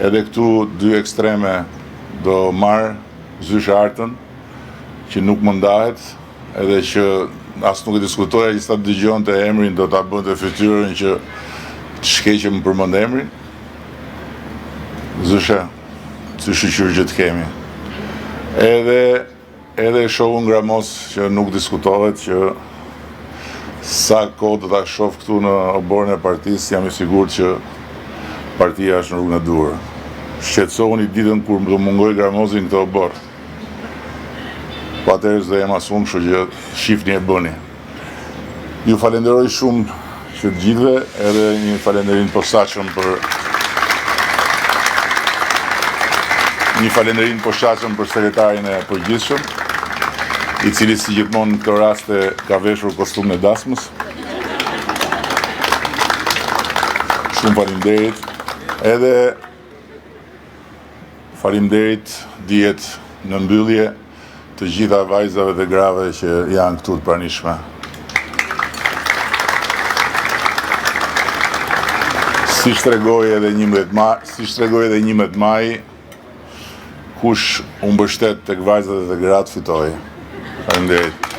Edhe këtu dy ekstreme do marë zyshë artën, që nuk më ndahet, edhe që asë nuk e diskutoja që sa të dëgjon të emrin do të bënd të fytyrën që të shkeqe më përmënd emrin. Zyshe, të shqyqyrë që të kemi. Edhe shohun Gramos që nuk diskutohet, që sa kohë do ta shoh këtu në oborrin e partisë, jam i sigurt që partia është në rrugën e duhur. Shqetësohuni ditën kur do mungoj Gramosi në këtë obor. Atëherë s'do jem asum, kështu që shifni e bëni. Ju falenderoj shumë që të gjithëve, edhe një falenderim të posaçëm për sekretarin e përgjithshëm, i cili si gjithmonë në këto raste ka veshur kostumin e dasmës. Shumë faleminderit. Edhe faleminderit dihet në mbyllje të gjitha vajzave dhe grave që janë këtu të pranishme. Si shtregoi edhe 11 maj, kush u mbështet tek vajzat dhe gratë fitoi. Faleminderit.